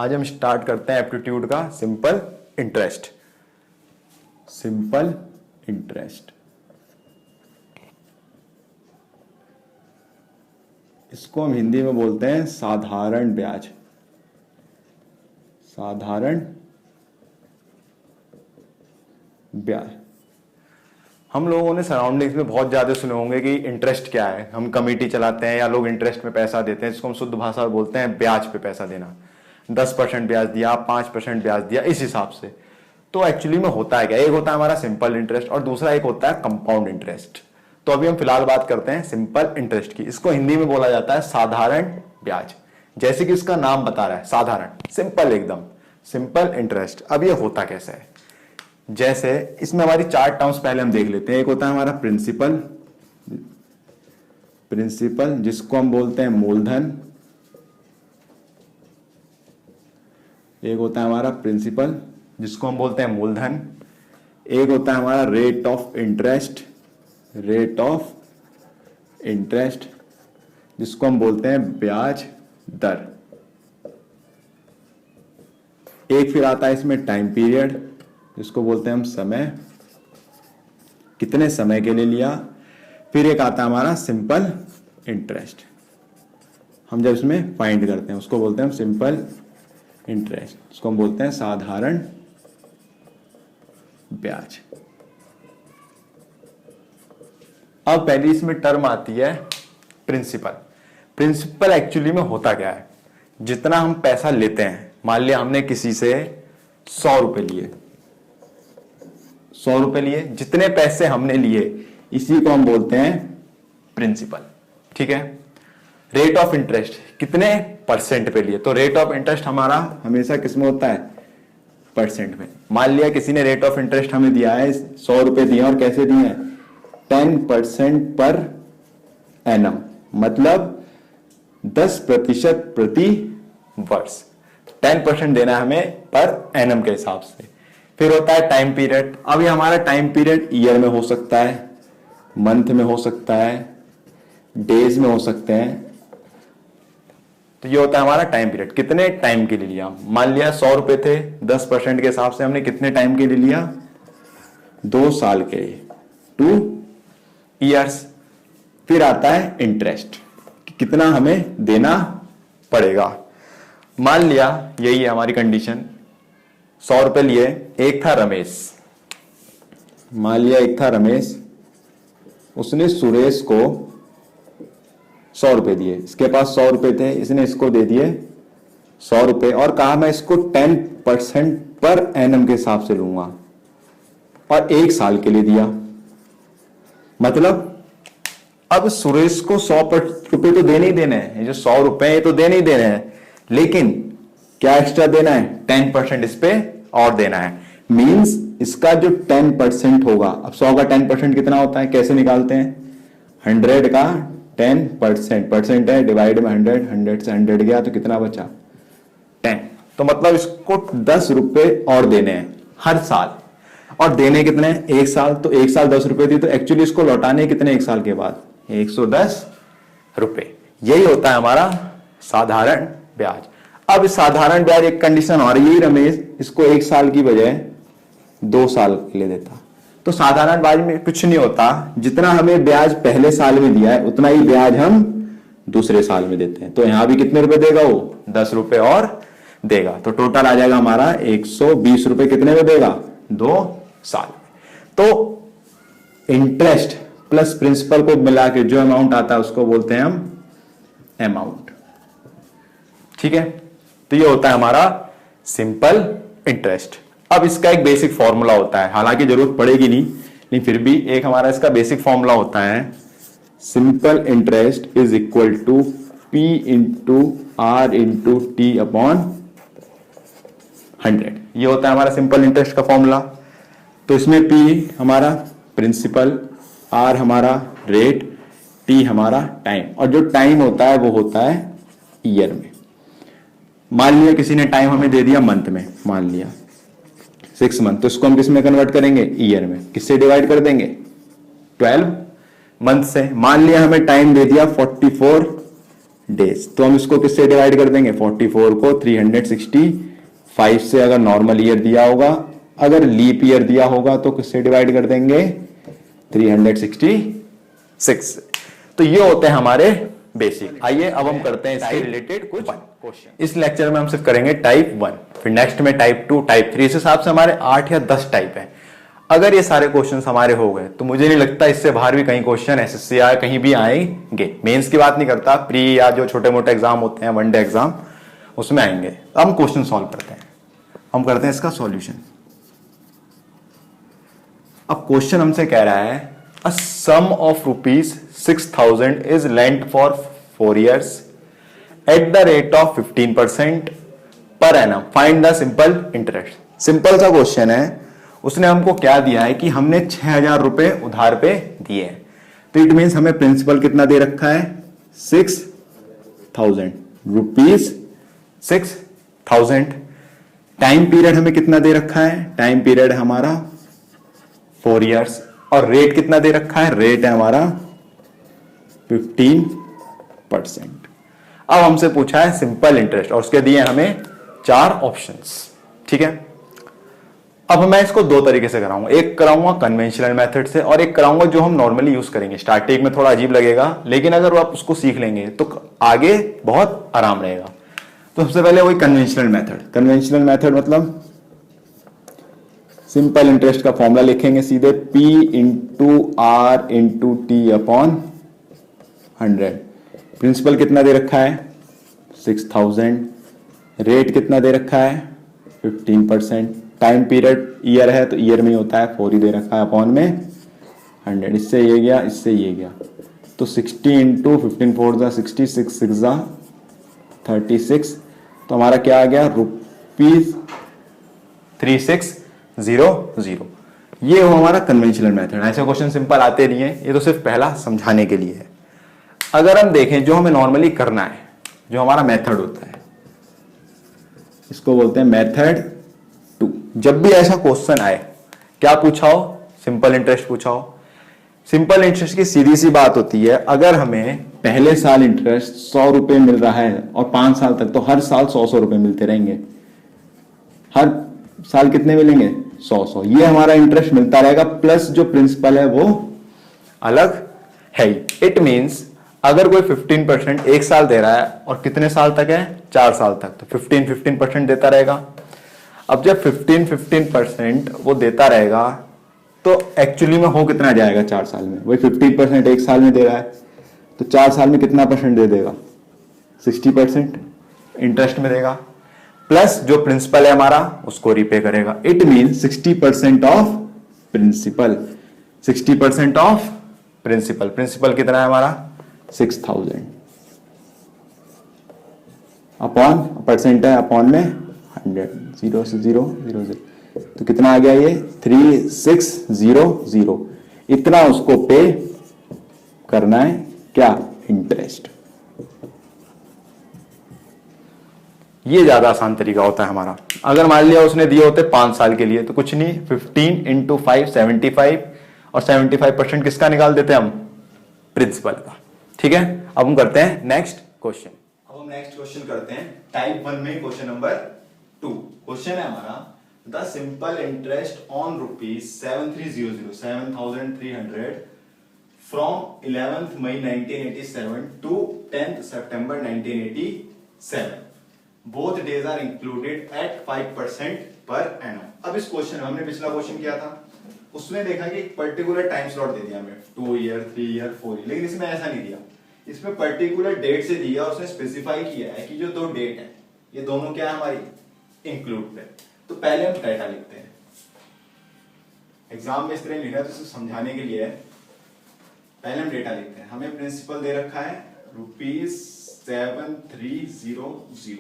आज हम स्टार्ट करते हैं एप्टीट्यूड का सिंपल इंटरेस्ट। सिंपल इंटरेस्ट, इसको हम हिंदी में बोलते हैं साधारण ब्याज। साधारण ब्याज। हम लोगों ने सराउंडिंग्स में बहुत ज्यादा सुने होंगे कि इंटरेस्ट क्या है। हम कमेटी चलाते हैं या लोग इंटरेस्ट में पैसा देते हैं, जिसको हम शुद्ध भाषा में बोलते हैं ब्याज पे पैसा देना। 10% ब्याज दिया, 5% ब्याज दिया, इस हिसाब से। तो एक्चुअली में होता है क्या? एक होता है हमारा सिंपल इंटरेस्ट और दूसरा एक होता है कंपाउंड इंटरेस्ट। तो अभी हम फिलहाल बात करते हैं सिंपल इंटरेस्ट की। इसको हिंदी में बोला जाता है साधारण ब्याज, जैसे कि इसका नाम बता रहा है, साधारण, सिंपल, एकदम सिंपल इंटरेस्ट। अब ये होता कैसे है? जैसे इसमें हमारी 4 टर्म्स पहले हम देख लेते हैं। एक होता है हमारा प्रिंसिपल, प्रिंसिपल जिसको हम बोलते हैं मूलधन। एक होता है हमारा प्रिंसिपल जिसको हम बोलते हैं मूलधन। एक होता है हमारा rate of interest, rate of interest जिसको हम बोलते हैं ब्याज दर। एक फिर आता है इसमें टाइम पीरियड, जिसको बोलते हैं हम समय, कितने समय के लिए लिया। फिर एक आता है हमारा सिंपल इंटरेस्ट, हम जब इसमें फाइंड करते हैं उसको बोलते हैं हम सिंपल इंटरेस्ट, उसको हम बोलते हैं साधारण ब्याज। अब पहली इसमें टर्म आती है प्रिंसिपल। प्रिंसिपल एक्चुअली में होता क्या है? जितना हम पैसा लेते हैं, मान लिया हमने किसी से 100 रुपए लिए, 100 रुपए लिए, जितने पैसे हमने लिए इसी को हम बोलते हैं प्रिंसिपल। ठीक है। रेट ऑफ इंटरेस्ट, कितने परसेंट पे लिए, तो रेट ऑफ इंटरेस्ट हमारा हमेशा किसमें होता है? परसेंट में। मान लिया किसी ने रेट ऑफ इंटरेस्ट हमें दिया है, 100 रुपए दिए, और कैसे दिए हैं? 10% पर एनम, मतलब 10% प्रति वर्ष। 10% देना है हमें पर एनम के हिसाब से। फिर होता है टाइम पीरियड। अब ये हमारा टाइम पीरियड ईयर में हो सकता है, मंथ में हो सकता है, डेज में हो सकते हैं। तो ये होता है हमारा टाइम पीरियड, कितने टाइम के लिए लिया। मान लिया 100 रुपए थे, 10% के हिसाब से हमने कितने टाइम के लिए लिया? 2 साल के लिए, 2 ईयर्स। फिर आता है इंटरेस्ट, कितना हमें देना पड़ेगा। मान लिया यही है हमारी कंडीशन, 100 रुपए लिए, एक था रमेश, मान लिया एक था रमेश, उसने सुरेश को 100 रुपए दिए, इसके पास 100 रुपए थे, इसने इसको दे दिए 100 रुपए और कहा मैं इसको 10% पर एनम के हिसाब से लूंगा, और 1 साल के लिए दिया। मतलब अब सुरेश को 100 रुपए तो देने ही देने हैं, ये जो 100 रुपए ये तो देने ही देने हैं, लेकिन क्या एक्स्ट्रा देना है? 10% इस पे और देना है। मींस इसका जो 10% होगा, अब 100 का 10% कितना होता है, कैसे निकालते हैं? 100 का 10%, परसेंट है, डिवाइड में 100, 100 से 100 गया तो कितना बचा? 10। तो मतलब इसको 10 रुपए और देने हैं हर साल, और देने कितने? 1 साल। तो 1 साल 10 रुपए दी, तो एक्चुअली इसको लौटाने कितने 1 साल के बाद? 110 रुपए। यही होता है हमारा साधारण ब्याज। अब इस साधारण ब्याज एक कंडीशन और, यही रमेश इसको 1 साल की बजाय 2 साल के लिए देता। तो साधारण ब्याज में कुछ नहीं होता, जितना हमें ब्याज पहले साल में दिया है उतना ही ब्याज हम दूसरे साल में देते हैं। तो यहां भी कितने रुपए देगा वो? 10 रुपए और देगा। तो टोटल आ जाएगा हमारा 120 रुपए। कितने में देगा? 2 साल। तो इंटरेस्ट प्लस प्रिंसिपल को मिला के जो अमाउंट आता है उसको बोलते हैं हम अमाउंट। ठीक है। तो ये होता है हमारा सिंपल इंटरेस्ट। अब इसका एक बेसिक फॉर्मूला होता है, हालांकि जरूरत पड़ेगी नहीं, लेकिन फिर भी एक हमारा इसका बेसिक फॉर्मूला होता है, simple interest is equal to P into R into T upon 100। ये होता है हमारा सिंपल इंटरेस्ट का फॉर्मूला। तो इसमें P हमारा प्रिंसिपल, R हमारा रेट, T हमारा टाइम, और जो टाइम होता है वो होता है ईयर में। मान लिया किसी ने टाइम हमें दे दिया मंथ में, मान लिया 6 मंथ, तो इसको हम किस में कन्वर्ट करेंगे? ईयर में। किससे डिवाइड कर देंगे? 12 मंथ से। मान लिया हमें टाइम दे दिया 44 डेज। तो हम इसको किससे डिवाइड कर देंगे, 44 को 365 से। अगर नॉर्मल ईयर दिया होगा, अगर लीप ईयर दिया होगा तो किससे डिवाइड कर देंगे, 366। तो ये होते हैं हमारे बेसिक। आइए अब हम करते हैं इससे रिलेटेड कुछ क्वेश्चन। इस लेक्चर में हम सिर्फ करेंगे टाइप 1, फिर नेक्स्ट में टाइप 2, टाइप 3। इस हिसाब से हमारे 8 या 10 टाइप हैं। अगर ये सारे क्वेश्चंस हमारे हो गए तो मुझे नहीं लगता इससे बाहर भी कहीं क्वेश्चन एसएससी या कहीं भी आएंगे। मेंस की बात नहीं करता, प्री या जो छोटे मोटे एग्जाम होते हैं, वनडे एग्जाम, उसमें आएंगे। हम क्वेश्चन सॉल्व करते हैं, हम करते हैं इसका सॉल्यूशन। अब क्वेश्चन हमसे कह रहा है a sum of ₹6,000 is lent for 4 years at the rate of 15% per annum, find the simple interest. Simple सा क्वेश्चन है। उसने हमको क्या दिया है कि हमने 6,000 रुपए उधार पे दिए हैं, तो इट मीन्स हमें प्रिंसिपल कितना दे रखा है, 6,000 रुपीज, 6,000। टाइम पीरियड हमें कितना दे रखा है, टाइम पीरियड हमारा 4 years। और रेट कितना दे रखा है, रेट है हमारा 15%। अब हमसे पूछा है सिंपल इंटरेस्ट और उसके दिए हमें 4 ऑप्शंस। ठीक है, अब मैं इसको 2 तरीके से कराऊंगा। एक कराऊंगा कन्वेंशनल मेथड से और एक कराऊंगा जो हम नॉर्मली यूज करेंगे। स्टार्टिंग में थोड़ा अजीब लगेगा, लेकिन अगर आप उसको सीख लेंगे तो आगे बहुत आराम रहेगा। तो सबसे पहले वही कन्वेंशनल मेथड। कन्वेंशनल मेथड मतलब सिंपल इंटरेस्ट का फॉर्मूला लिखेंगे सीधे, P into R into T upon 100। Principal कितना दे रखा है, 6,000। रेट कितना दे रखा है, 15%। टाइम पीरियड ईयर है तो ईयर में ही होता है, 4 ही दे रखा है, अपॉन में 100। इससे ये गया, इससे ये गया, तो 60 इंटू 15 4 जा 60, 6 6 जा 36। तो हमारा क्या आ गया, ₹3600। ये हो हमारा कन्वेंशनल मेथड। ऐसे क्वेश्चन सिंपल आते नहीं है, ये तो सिर्फ पहला समझाने के लिए है। अगर हम देखें जो हमें नॉर्मली करना है, जो हमारा मेथड होता है, इसको बोलते हैं मेथड 2। जब भी ऐसा क्वेश्चन आए, क्या पूछा हो, सिंपल इंटरेस्ट पूछा हो। सिंपल इंटरेस्ट की सीधी सी बात होती है, अगर हमें पहले साल इंटरेस्ट 100 रुपए मिल रहा है और 5 साल तक, तो हर साल 100 रुपए मिलते रहेंगे। हर साल कितने मिलेंगे, 100। ये हमारा इंटरेस्ट मिलता रहेगा, प्लस जो प्रिंसिपल है वो अलग है। इट मींस अगर कोई 15% एक साल दे रहा है और कितने साल तक है, 4 साल तक, तो 15% देता रहेगा। अब जब 15% वो देता रहेगा तो एक्चुअली में हो कितना जाएगा 4 साल में, वही 50% एक साल में दे रहा है, तो 4 साल में कितना परसेंट दे देगा, 60% इंटरेस्ट में देगा, प्लस जो प्रिंसिपल है हमारा उसको रिपे करेगा। It mean 60% of principal, 60% of principal. Principal कितना है हमारा, 6,000 अपॉन, परसेंट है अपॉन में 100, 0 से 0 0 0, तो कितना आ गया ये 3600। इतना उसको पे करना है, क्या, इंटरेस्ट। ये ज्यादा आसान तरीका होता है हमारा। अगर मान लिया उसने दिए होते 5 साल के लिए, तो कुछ नहीं, 15 इंटू 5 75, और 75% किसका निकाल देते हैं हम, प्रिंसिपल का। ठीक है, अब हम करते हैं नेक्स्ट क्वेश्चन। अब हम नेक्स्ट क्वेश्चन करते हैं टाइप 1 में, क्वेश्चन नंबर 2। क्वेश्चन है हमारा, the simple interest on ₹7300 from 11th May 1987 to 10th September 1987, both days are included at 5% per annum. अब इस क्वेश्चन में हमने पिछला क्वेश्चन किया था, उसमें देखा कि एक पर्टिकुलर टाइम स्लॉट दे दिया हमें, 2 year 3 year 4 year, लेकिन इसमें ऐसा नहीं दिया। इसमें पर्टिकुलर डेट से दिया, उसने स्पेसिफाई किया है कि जो 2 डेट है ये दोनों क्या है हमारी, इंक्लूड पे। तो पहले हम डेटा लिखते हैं, एग्जाम में इस तरह लिखा है तो इसे समझाने के लिए है। पहले हम डेटा लिखते हैं। हमें प्रिंसिपल दे रखा है ₹7300।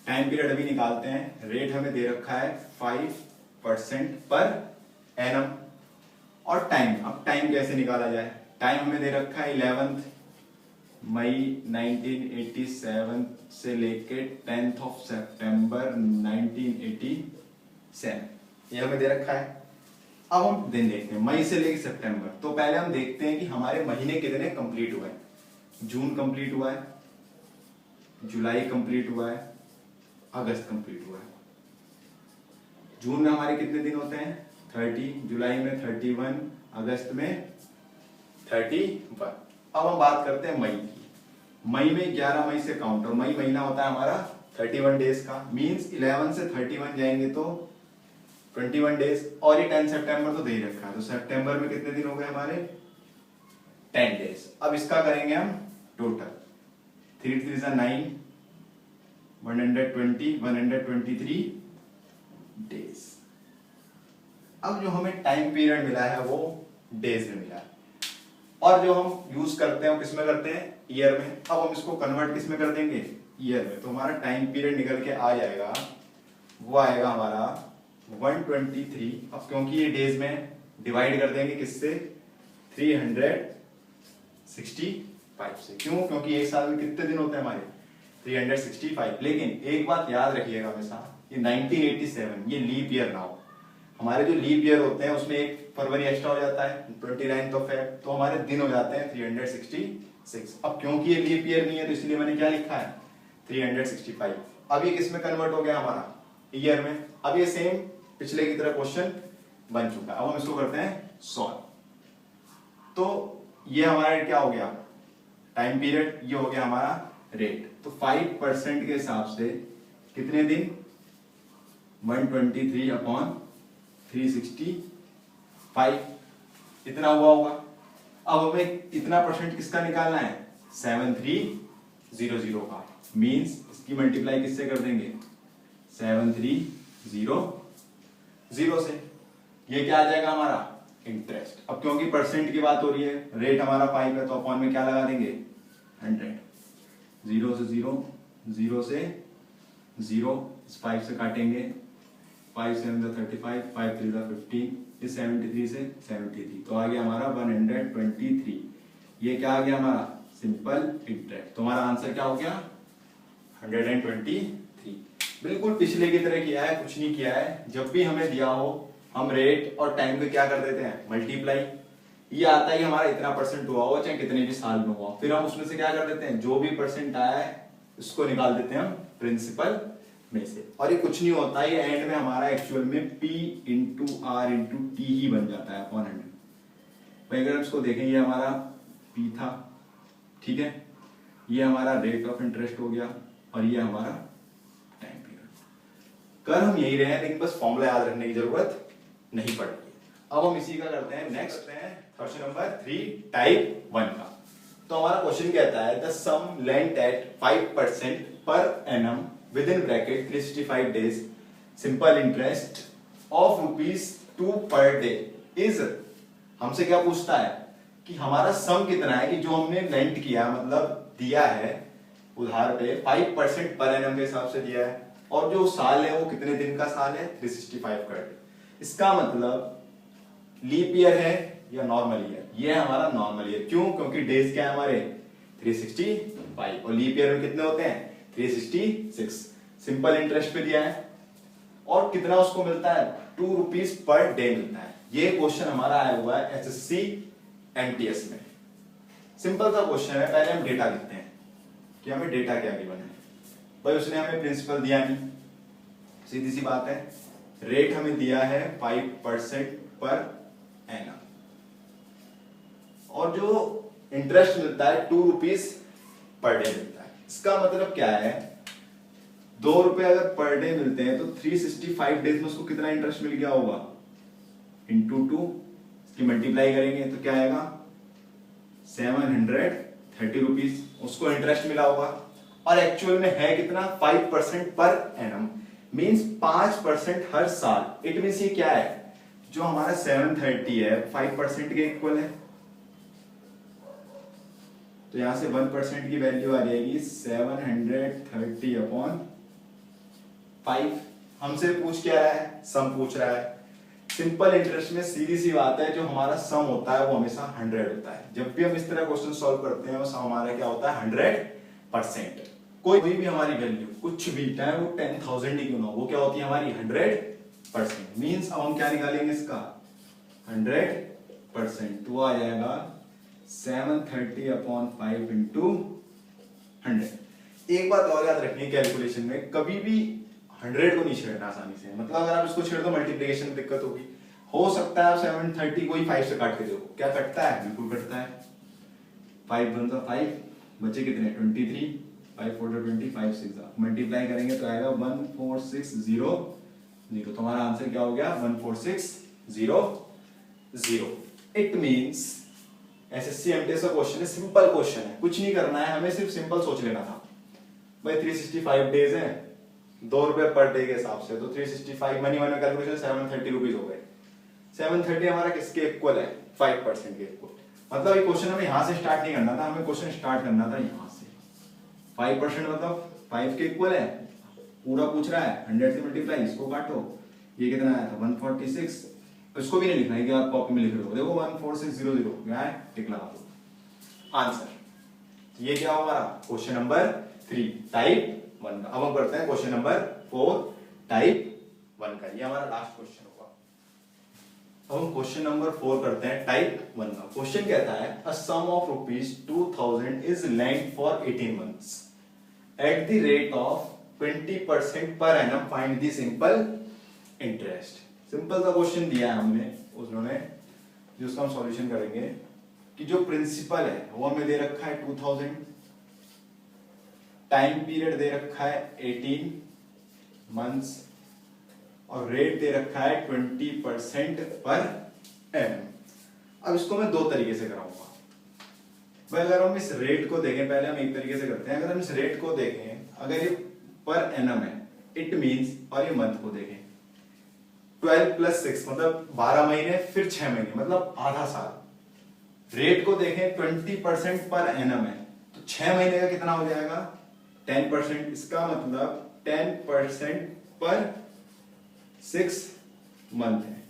टाइम पीरियड अभी निकालते हैं। रेट हमें दे रखा है 5% पर एनम। और टाइम, अब टाइम कैसे निकाला जाए, टाइम हमें दे रखा है 11th मई 1987 से लेके 10th ऑफ सितंबर 1987, ये हमें दे रखा है। अब हम दिन देखते हैं, मई से लेके सितंबर। तो पहले हम देखते हैं कि हमारे महीने कितने कंप्लीट हुए हैं। जून कंप्लीट हुआ है, जुलाई कंप्लीट हुआ है, अगस्त कंप्लीट हुआ है। जून में हमारे कितने दिन होते हैं? 30, जुलाई में 31, अगस्त में 31। अब हम बात करते हैं मई की। मई में 11 मई से काउंट, और मई महीना होता है हमारा 31 डेज का, मींस 11 से 31 जाएंगे तो 21 डेज, और ये 10 सितंबर तो दे ही रखा है, तो सितंबर में कितने दिन हो गए हमारे? 10 डेज। अब इसका करेंगे हम टोटल, 3 3 9, 120, 123 डेज। अब जो हमें टाइम पीरियड मिला है वो डेज में मिला है, और जो हम यूज करते हैं वो किस में करते हैं? ईयर में। अब हम इसको कन्वर्ट किस में कर देंगे? ईयर में। तो हमारा टाइम पीरियड निकल के आ जाएगा, वो आएगा हमारा 123। अब क्योंकि ये डेज में डिवाइड कर देंगे किससे? 365 से। क्यों? क्योंकि एक साल में कितने दिन होते हैं हमारे? 365। लेकिन एक बात याद रखिएगा हमेशा, ये 1987 ये लीप ईयर ना हो। हमारे जो लीप ईयर होते हैं उसमें 1 फरवरी एक्स्ट्रा हो जाता है, 29 ऑफ फेब, तो हमारे दिन हो जाते हैं 366। अब क्योंकि ये लीप ईयर नहीं है तो इसलिए मैंने क्या लिखा है? 365। अब ये किस में कन्वर्ट हो गया हमारा? ईयर में। अब ये सेम पिछले की तरह क्वेश्चन बन चुका है। अब हम इसको करते हैं सॉल्व। तो ये हमारा क्या हो गया? Time period. ये हो गया हमारा रेट। तो 5% के हिसाब से कितने दिन? 123 अपॉन 365 इतना हुआ होगा। अब हमें इतना परसेंट किसका निकालना है? 7300 का। मींस इसकी मल्टीप्लाई किससे कर देंगे? 7300 से। ये क्या आ जाएगा हमारा? इंटरेस्ट। अब क्योंकि परसेंट की बात हो रही है, रेट हमारा 5 है, तो अपॉन में क्या लगा देंगे? 100। 0 से 0, 0 से 0, 5 से काटेंगे, 5 7 35, 5 3 15, इस 73 से 73, तो आ गया हमारा 123। ये क्या आ गया हमारा? Simple interest. तो हमारा आंसर क्या हो गया? 123। बिल्कुल पिछले की तरह किया है, कुछ नहीं किया है। जब भी हमें दिया हो हम रेट और टाइम को क्या कर देते हैं? मल्टीप्लाई। ये आता है हमारा इतना परसेंट हुआ हो, चाहे कितने भी साल में हुआ, फिर हम उसमें से क्या कर देते हैं? जो भी परसेंट आया है उसको निकाल देते हैं हम प्रिंसिपल में से। और ये कुछ नहीं होता, ये एंड में हमारा एक्चुअल में P into R into T ही बन जाता है अपॉन 100। भाई अगर हम इसको देखें, ये हमारा P था, ठीक है, ये हमारा रेट ऑफ इंटरेस्ट हो गया, और ये हमारा टाइम पीरियड। कर हम यही रहे हैं, लेकिन बस फॉर्मूला याद रखने की जरूरत नहीं पड़ती। अब हम इसी का करते हैं नेक्स्ट क्वेश्चन नंबर 3 टाइप 1 का। तो हमारा क्वेश्चन कहता है the some lent at 5% per annum within bracket 365 days simple interest of ₹2 per day is। हमसे क्या पूछता है कि हमारा सम कितना है, कि जो हमने लेंट किया मतलब दिया है उधार पे 5% पर एनम के हिसाब से दिया है, और जो साल है वो कितने दिन का साल है? 365 का। इसका मतलब लीप ईयर है या नॉर्मल ईयर? ये है हमारा नॉर्मल ईयर। क्यों? क्योंकि डेज क्या है हमारे? 365, और लीप ईयर में कितने होते हैं? 366। सिंपल इंटरेस्ट पे दिया है, और कितना उसको मिलता है? ₹2 पर डे मिलता है। ये क्वेश्चन हमारा आया हुआ है एसएससी एमटीएस में। सिंपल सा क्वेश्चन है। पहले हम डेटा लिखते हैं कि हमें डेटा क्या गिवन है। भाई उसने हमें प्रिंसिपल दिया नहीं, सीधी सी बात है। रेट हमें दिया है 5% पर एनम, और जो इंटरेस्ट मिलता है ₹2 पर डे मिलता है। इसका मतलब क्या है? ₹2 अगर पर डे मिलते हैं तो 365 डेज में उसको कितना इंटरेस्ट मिल गया होगा? इंटू 2, इसकी मल्टीप्लाई करेंगे तो क्या आएगा? ₹730 उसको इंटरेस्ट मिला होगा। और एक्चुअल में है कितना? 5% पर एनम, मींस 5% हर साल। इट मींस ये क्या है? जो हमारा 730 है 5% के इक्वल है, तो यहां से 1% की वैल्यू आ जाएगी 730 अपॉन 5। हमसे पूछ क्या रहा है? सम पूछ रहा है। सिंपल इंटरेस्ट में सीधी सी बात है, जो हमारा सम होता है वो हमेशा 100 होता है। जब भी हम इस तरह क्वेश्चन सॉल्व करते हैं वो सम हमारा क्या होता है? 100%। कोई भी हमारी वैल्यू कुछ भी, चाहे वो 10,000 ही क्यों ना हो, वो क्या होती है हमारी? 100%। मींस अब हम क्या निकालेंगे इसका? 100%, तो आ जाएगा 730 अपॉन 5 इंटू 100। एक बात और याद रखनी है, कैलकुलेशन में कभी भी 100 को नहीं छेड़ना आसानी से। मतलब अगर आप इसको छेड़ दो मल्टीप्लिकेशन में दिक्कत होगी। हो सकता है आप 730 को ही 5 से काट के देखो, क्या कटता है? बिल्कुल कटता है। 5 बनता 5, बचे कितने? 23, 5 4 20, 5 6 मल्टीप्लाई करेंगे तो आएगा 14600। तो हमारा आंसर क्या हो गया? 14600। इट मींस एसएससी एमटीएस का क्वेश्चन है, सिंपल क्वेश्चन है, कुछ नहीं करना है हमें, सिर्फ सिंपल सोच लेना था। भाई 365 डेज है, 2 रुपए पर डे के हिसाब से, तो 365 मनी वन कैलकुलेशन 730 रुपीज हो गए। 730 हमारा किसके इक्वल है? 5% के इक्वल। मतलब ये क्वेश्चन हमें यहां से स्टार्ट नहीं करना था, हमें क्वेश्चन स्टार्ट करना था यहां से। 5% मतलब 5 के इक्वल है, पूरा पूछ रहा है 100 से मल्टीप्लाई, इसको काटो, ये कितना आया था? 146। इसको भी नहीं लिखना है कि आप कॉपी में लिख रहे हो, देखो 14600 क्या है, टिक लगा दो, आंसर। ये क्या होगा? क्वेश्चन नंबर 3 टाइप 1 का। अब हम करते हैं क्वेश्चन नंबर 4 टाइप 1 का। ये हमारा लास्ट क्वेश्चन होगा। अब हम क्वेश्चन नंबर 4 करते हैं टाइप 1 का। क्वेश्चन कहता है a sum of ₹2000 is lent for 18 months at the rate of 20% per annum, find the simple interest. Simple सा क्वेश्चन दिया है हमने, उन्होंने जिसका हम सॉल्यूशन करेंगे कि जो प्रिंसिपल है वो हमें दे रखा है 2000, टाइम पीरियड दे रखा है 18 मंथ्स और रेट दे रखा है 20% पर एनम। अब इसको मैं 2 तरीके से कराऊंगा भाई। अगर हम इस रेट को देखें, पहले हम एक तरीके से करते हैं। अगर हम इस रेट को देखें, अगर ये पर एनम है, इट मींस, और ये मंथ को देखें 12 + 6 मतलब 12 महीने, फिर 6 महीने मतलब आधा साल। रेट को देखें 20% पर एनम है, तो 6 महीने का कितना हो जाएगा? 10%। इसका मतलब 10% पर 6 मंथ है।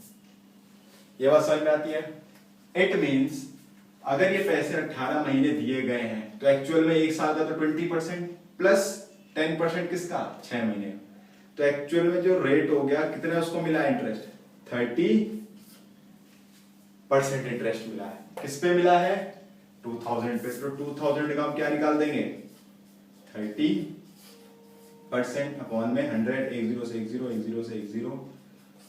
ये बात समझ में आती है? इट मींस अगर ये पैसे 18 महीने दिए गए हैं तो एक्चुअल में एक साल का तो 20% प्लस 10% किसका? 6 महीने। तो एक्चुअल में जो रेट हो गया, कितना उसको मिला इंटरेस्ट? 30% इंटरेस्ट मिला है। किस पे मिला है? 2000 पे। तो 2000 का हम क्या निकाल देंगे? 30% अपॉन में 100, 10 से 10, 10 से 10,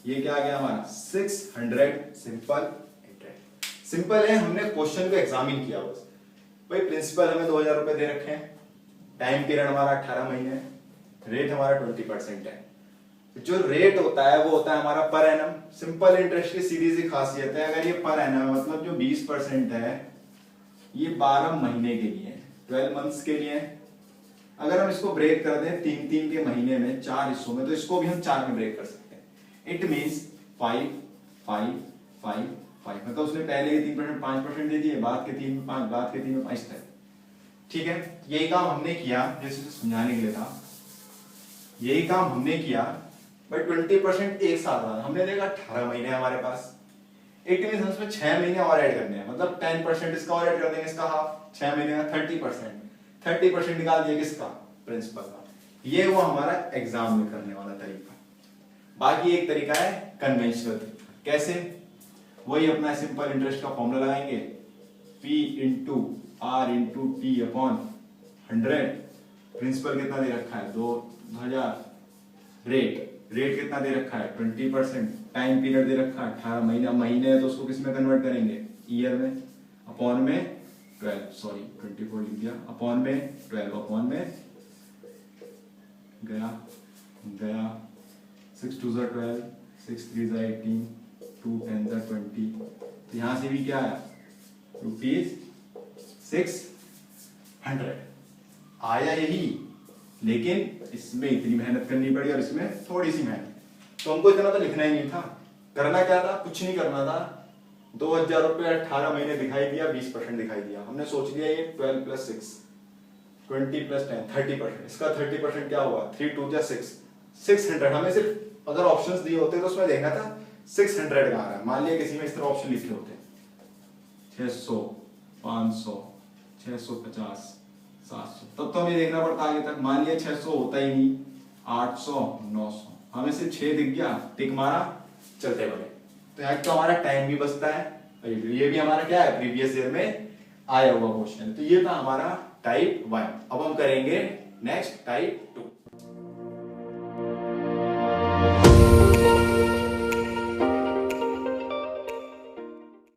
ये क्या आ गया हमारा? 600 सिंपल इंटरेस्ट। सिंपल है, हमने क्वेश्चन को एग्जामिन किया बस। भाई प्रिंसिपल हमें 2000 रुपए दे रखे हैं, टाइम पीरियड हमारा 18 महीने, रेट हमारा 20% है। जो रेट होता है वो होता है हमारा पर एनम। सिंपल इंटरेस्ट की सीधी सी खासियत है, अगर ये पर एनम मतलब जो 20% है ये 12 महीने के लिए, 12 मंथ्स के लिए। अगर हम इसको ब्रेक कर दें 3-3 के महीने में 4 हिस्सों में, तो इसको भी हम 4 में ब्रेक कर सकते हैं। इट मींस 5 5 5 5, मतलब उसने पहले के 3% 5% दे दिए, बाद के 3 में 5, बाद के 3 में 5 तक। ठीक है, यही काम हमने किया, जैसे समझाने के लिए था, यही काम हमने किया। बट 20% एक साल बाद हमने देखा 18 महीने हमारे पास। इट मींस हम इसमें 6 महीने और ऐड करने हैं, मतलब 10% इसका और ऐड कर देंगे, इसका हाफ 6 महीने का 30% निकाल दिया किसका? प्रिंसिपल का। ये वो हमारा एग्जाम में करने वाला तरीका। बाकी एक तरीका है कन्वेंशनल। कैसे? वही अपना सिंपल इंटरेस्ट का फॉर्मूला लगाएंगे, P into R into T upon 100। Principal कितना दे रखा है? 2000। रेट कितना दे रखा है? 20%। टाइम पीरियड दे रखा है 18 महीना, महीने है तो उसको किस में कन्वर्ट करेंगे? ईयर में। अपॉन में 12, सॉरी 24 लिख दिया, अपॉन में 12, अपॉन में गया 6 2 12, 6 3 18, 2 10 20। तो यहां से भी क्या आया? ₹600 आया यही, लेकिन इसमें इतनी मेहनत करनी पड़ी और इसमें थोड़ी सी मेहनत। तो हमको इतना तो लिखना ही नहीं था, करना क्या था? कुछ नहीं करना था। 2000 रुपए 18 महीने दिखाई दिया, 20% दिखाई दिया। हमने सोच लिया ये 12 + 6, 20 + 10 30%। इसका 30% क्या हुआ? 3 2 6, 600। हमें सिर्फ अगर ऑप्शंस दिए होते तो उसमें देखना था 600 का आ रहा है। मान लिया किसी में इस तरह ऑप्शन लिखे होते 600, 500, 650, 700, तब तो हमें देखना पड़ता आगे तक। मान लिया 600 होता ही नहीं, 800, 900, हमें सिर्फ 6 दिख गया, टिक मारा, चलते बढ़े। तो यहाँ तो हमारा टाइम भी बचता है। ये भी हमारा क्या है? प्रीवियस ईयर में आया हुआ क्वेश्चन। तो ये था हमारा टाइप 1। अब हम करेंगे नेक्स्ट टाइप 2।